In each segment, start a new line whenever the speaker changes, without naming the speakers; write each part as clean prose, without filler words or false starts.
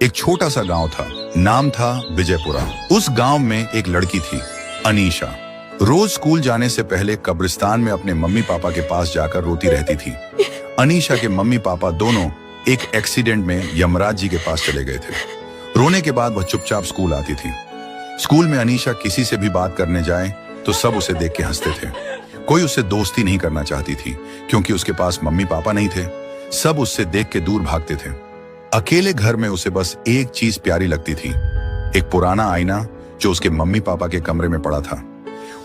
एक छोटा सा गांव था, नाम था विजयपुरा। उस गांव में एक लड़की थी, अनीशा। रोज स्कूल जाने से पहले कब्रिस्तान में अपने मम्मी पापा के पास जाकर रोती रहती थी। अनीशा के मम्मी पापा दोनों एक एक्सीडेंट में यमराज जी के पास चले गए थे। रोने के बाद वह चुपचाप स्कूल आती थी। स्कूल में अनीशा किसी से भी बात करने जाए तो सब उसे देख के हंसते थे। कोई उससे दोस्ती नहीं करना चाहती थी क्योंकि उसके पास मम्मी पापा नहीं थे। सब उससे देख के दूर भागते थे। अकेले घर में उसे बस एक चीज प्यारी लगती थी, एक पुराना आईना जो उसके मम्मी पापा के कमरे में पड़ा था।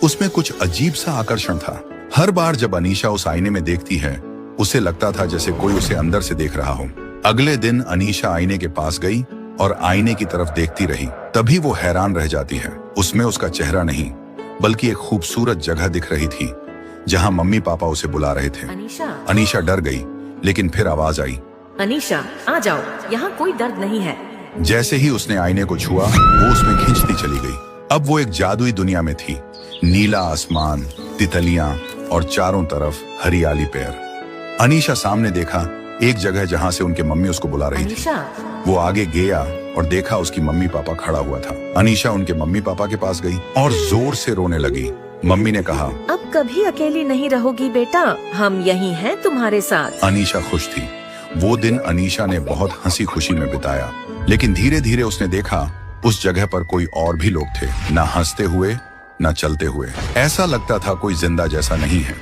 उसमें कुछ अजीब सा आकर्षण था। हर बार जब अनीशा उस आईने में देखती है, उसे लगता था जैसे कोई उसे अंदर से देख रहा हो। अगले दिन अनीशा आईने के पास गई और आईने की तरफ देखती रही। तभी वो हैरान रह जाती है। उसमें उसका चेहरा नहीं बल्कि एक खूबसूरत जगह दिख रही थी जहां मम्मी पापा उसे बुला रहे थे। अनीशा डर गई, लेकिन फिर आवाज आई,
अनीशा आ जाओ, यहाँ कोई दर्द नहीं है।
जैसे ही उसने आईने को छुआ, वो उसमें खींचती चली गई। अब वो एक जादुई दुनिया में थी। नीला आसमान, तितलियां और चारों तरफ हरियाली पेड़। अनीशा सामने देखा एक जगह जहां से उनके मम्मी उसको बुला रही थी। वो आगे गया और देखा उसकी मम्मी पापा खड़ा हुआ था। अनीशा उनके मम्मी पापा के पास गई और जोर से रोने लगी। मम्मी ने कहा,
अब कभी अकेली नहीं रहोगी बेटा, हम यहीं हैं तुम्हारे साथ।
अनीशा खुश थी। वो दिन अनीशा ने बहुत हंसी खुशी में बिताया, लेकिन धीरे धीरे उसने देखा उस जगह पर कोई और भी लोग थे, ना हंसते हुए ना चलते हुए। ऐसा लगता था कोई जिंदा जैसा नहीं है।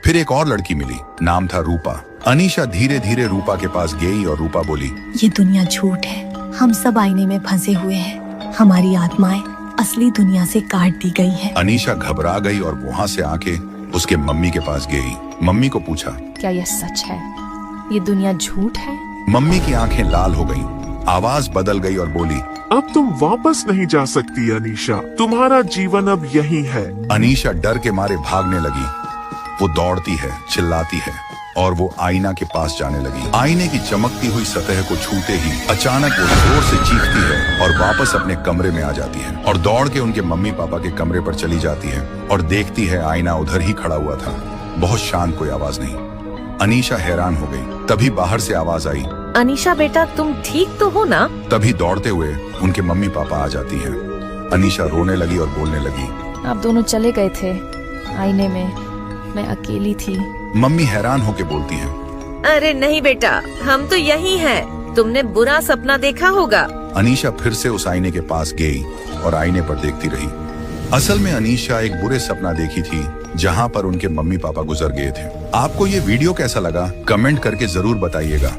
फिर एक और लड़की मिली, नाम था रूपा। अनीशा धीरे धीरे रूपा के पास गई और रूपा बोली,
ये दुनिया झूठ है, हम सब आईने में फंसे हुए हैं, हमारी आत्माएं असली दुनिया से काट दी गई है।
अनीशा घबरा गई और वहाँ से आके उसके मम्मी के पास गई। मम्मी को पूछा,
क्या यह सच है? ये दुनिया झूठ है?
मम्मी की आंखें लाल हो गईं, आवाज बदल गई और बोली,
अब तुम वापस नहीं जा सकती अनीशा, तुम्हारा जीवन अब यही है।
अनीशा डर के मारे भागने लगी। वो दौड़ती है, चिल्लाती है और वो आईना के पास जाने लगी। आईने की चमकती हुई सतह को छूते ही अचानक वो जोर से चीखती है और वापस अपने कमरे में आ जाती है और दौड़ के उनके मम्मी पापा के कमरे पर चली जाती है और देखती है आईना उधर ही खड़ा हुआ था, बहुत शांत, कोई आवाज नहीं। अनीशा हैरान हो गई। तभी बाहर से आवाज आई,
अनीशा बेटा तुम ठीक तो हो ना?
तभी दौड़ते हुए उनके मम्मी पापा आ जाती हैं। अनीशा रोने लगी और बोलने लगी,
आप दोनों चले गए थे आईने में, मैं अकेली थी।
मम्मी हैरान होके बोलती है,
अरे नहीं बेटा, हम तो यही हैं। तुमने बुरा सपना देखा होगा।
अनीशा फिर से उस आईने के पास गई और आईने पर देखती रही। असल में अनीशा एक बुरे सपना देखी थी जहां पर उनके मम्मी पापा गुजर गए थे। आपको ये वीडियो कैसा लगा कमेंट करके जरूर बताइएगा।